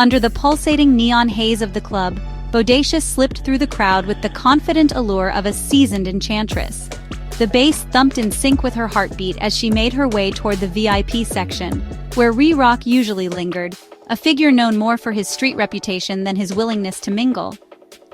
Under the pulsating neon haze of the club, Bodacious slipped through the crowd with the confident allure of a seasoned enchantress. The bass thumped in sync with her heartbeat as she made her way toward the VIP section, where Re Rock usually lingered, a figure known more for his street reputation than his willingness to mingle.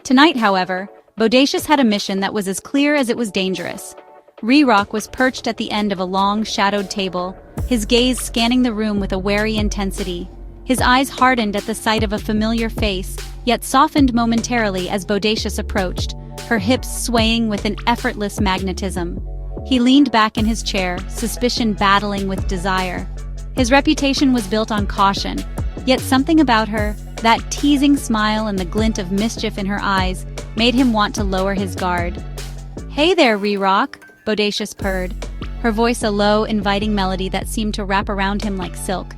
Tonight, however, Bodacious had a mission that was as clear as it was dangerous. Re Rock was perched at the end of a long, shadowed table, his gaze scanning the room with a wary intensity. His eyes hardened at the sight of a familiar face, yet softened momentarily as Bodacious approached, her hips swaying with an effortless magnetism. He leaned back in his chair, suspicion battling with desire. His reputation was built on caution, yet something about her, that teasing smile and the glint of mischief in her eyes, made him want to lower his guard. "Hey there, Re Rock," Bodacious purred, her voice a low, inviting melody that seemed to wrap around him like silk.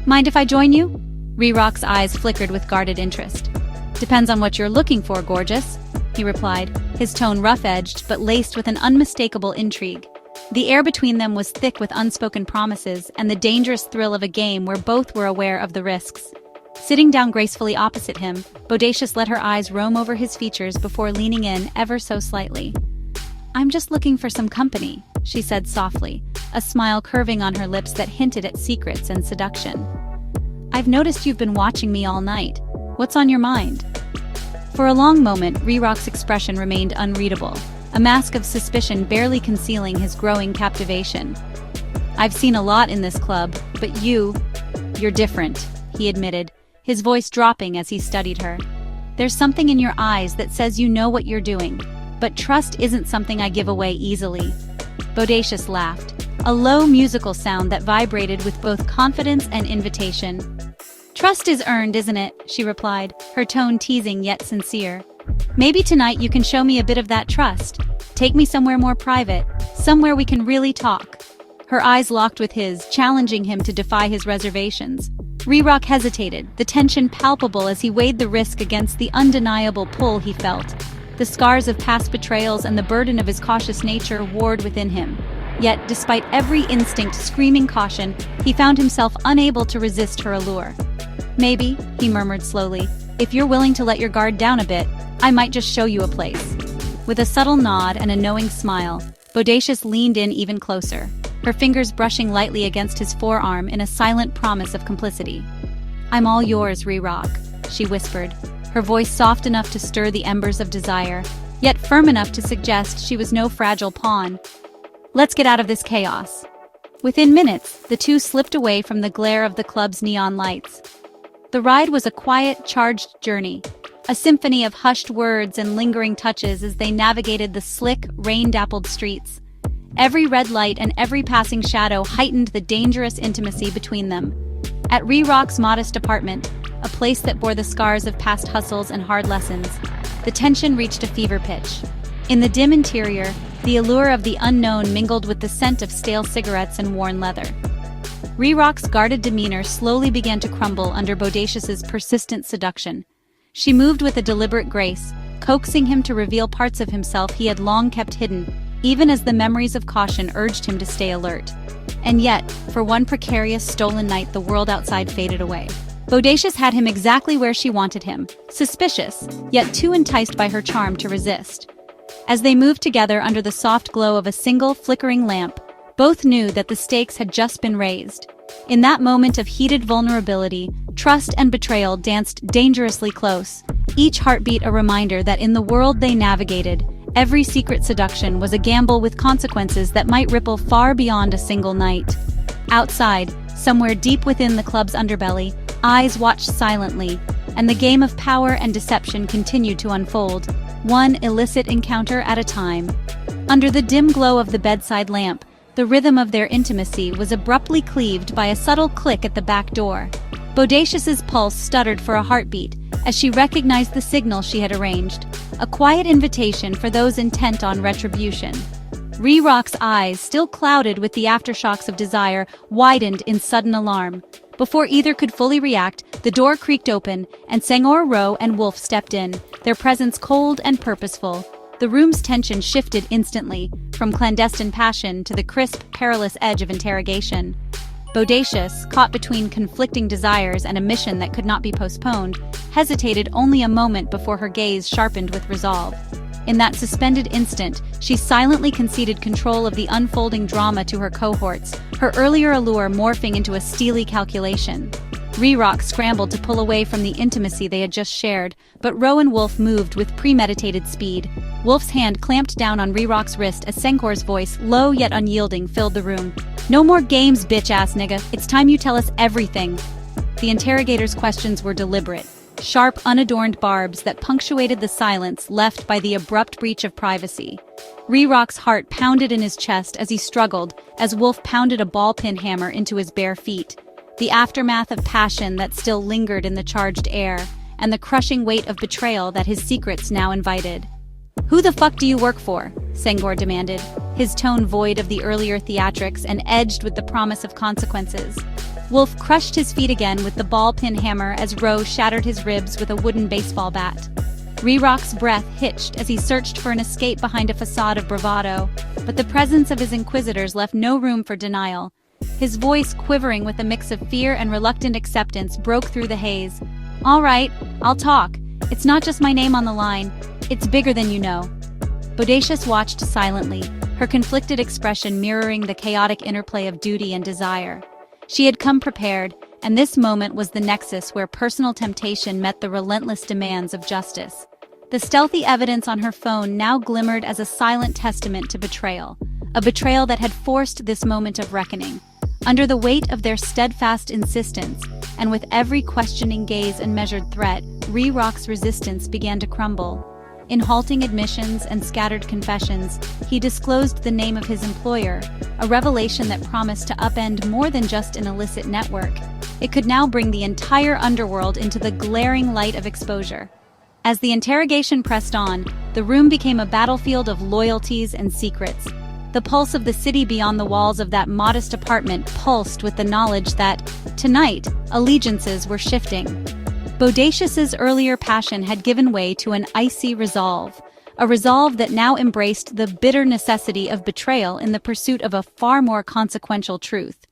"Mind if I join you?" Re Rock's eyes flickered with guarded interest. "Depends on what you're looking for, gorgeous," he replied, his tone rough-edged but laced with an unmistakable intrigue. The air between them was thick with unspoken promises and the dangerous thrill of a game where both were aware of the risks. Sitting down gracefully opposite him, Bodacious let her eyes roam over his features before leaning in ever so slightly. "I'm just looking for some company," she said softly, a smile curving on her lips that hinted at secrets and seduction. "I've noticed you've been watching me all night. What's on your mind?" For a long moment, Re Rock's expression remained unreadable, a mask of suspicion barely concealing his growing captivation. "I've seen a lot in this club, but you're different," he admitted, his voice dropping as he studied her. "There's something in your eyes that says you know what you're doing, but trust isn't something I give away easily." Bodacious laughed, a low musical sound that vibrated with both confidence and invitation. "Trust is earned, isn't it?" she replied, her tone teasing yet sincere. "Maybe tonight you can show me a bit of that trust. Take me somewhere more private, somewhere we can really talk." Her eyes locked with his, challenging him to defy his reservations. Re Rock hesitated, the tension palpable as he weighed the risk against the undeniable pull he felt. The scars of past betrayals and the burden of his cautious nature warred within him. Yet, despite every instinct screaming caution, he found himself unable to resist her allure. "Maybe," he murmured slowly, "if you're willing to let your guard down a bit, I might just show you a place." With a subtle nod and a knowing smile, Bodacious leaned in even closer, her fingers brushing lightly against his forearm in a silent promise of complicity. "I'm all yours, Re Rock," she whispered, her voice soft enough to stir the embers of desire, yet firm enough to suggest she was no fragile pawn. "Let's get out of this chaos." Within minutes, the two slipped away from the glare of the club's neon lights. The ride was a quiet, charged journey, a symphony of hushed words and lingering touches as they navigated the slick, rain-dappled streets. Every red light and every passing shadow heightened the dangerous intimacy between them. At Re Rock's modest apartment, a place that bore the scars of past hustles and hard lessons, the tension reached a fever pitch. In the dim interior, the allure of the unknown mingled with the scent of stale cigarettes and worn leather. Re Rock's guarded demeanor slowly began to crumble under Bodacious's persistent seduction. She moved with a deliberate grace, coaxing him to reveal parts of himself he had long kept hidden, even as the memories of caution urged him to stay alert. And yet, for one precarious, stolen night, the world outside faded away. Bodacious had him exactly where she wanted him, suspicious, yet too enticed by her charm to resist. As they moved together under the soft glow of a single flickering lamp, both knew that the stakes had just been raised. In that moment of heated vulnerability, trust and betrayal danced dangerously close, each heartbeat a reminder that in the world they navigated, every secret seduction was a gamble with consequences that might ripple far beyond a single night. Outside, somewhere deep within the club's underbelly, eyes watched silently, and the game of power and deception continued to unfold, one illicit encounter at a time. Under the dim glow of the bedside lamp, the rhythm of their intimacy was abruptly cleaved by a subtle click at the back door. Bodacious's pulse stuttered for a heartbeat as she recognized the signal she had arranged, a quiet invitation for those intent on retribution. Re Rock's eyes, still clouded with the aftershocks of desire, widened in sudden alarm. Before either could fully react, the door creaked open, and Senor Rowe and Wolf stepped in, their presence cold and purposeful. The room's tension shifted instantly, from clandestine passion to the crisp, perilous edge of interrogation. Bodacious, caught between conflicting desires and a mission that could not be postponed, hesitated only a moment before her gaze sharpened with resolve. In that suspended instant, she silently conceded control of the unfolding drama to her cohorts, her earlier allure morphing into a steely calculation. Re Rock scrambled to pull away from the intimacy they had just shared, but Rowan Wolf moved with premeditated speed. Wolf's hand clamped down on Re Rock's wrist as Senkor's voice, low yet unyielding, filled the room. "No more games, bitch-ass nigga. It's time you tell us everything." The interrogator's questions were deliberate, sharp, unadorned barbs that punctuated the silence left by the abrupt breach of privacy. Re Rock's heart pounded in his chest as he struggled, as Wolf pounded a ball-peen hammer into his bare feet. The aftermath of passion that still lingered in the charged air, and the crushing weight of betrayal that his secrets now invited. "Who the fuck do you work for?" Sengor demanded, his tone void of the earlier theatrics and edged with the promise of consequences. Wolf crushed his feet again with the ball-peen hammer as Ro shattered his ribs with a wooden baseball bat. Re Rock's breath hitched as he searched for an escape behind a facade of bravado, but the presence of his inquisitors left no room for denial. His voice, quivering with a mix of fear and reluctant acceptance, broke through the haze. "All right, I'll talk. It's not just my name on the line. It's bigger than you know." Bodacious watched silently, her conflicted expression mirroring the chaotic interplay of duty and desire. She had come prepared, and this moment was the nexus where personal temptation met the relentless demands of justice. The stealthy evidence on her phone now glimmered as a silent testament to betrayal, a betrayal that had forced this moment of reckoning. Under the weight of their steadfast insistence, and with every questioning gaze and measured threat, Re Rock's resistance began to crumble. In halting admissions and scattered confessions, he disclosed the name of his employer, a revelation that promised to upend more than just an illicit network. It could now bring the entire underworld into the glaring light of exposure. As the interrogation pressed on, the room became a battlefield of loyalties and secrets. The pulse of the city beyond the walls of that modest apartment pulsed with the knowledge that, tonight, allegiances were shifting. Bodacious's earlier passion had given way to an icy resolve, a resolve that now embraced the bitter necessity of betrayal in the pursuit of a far more consequential truth.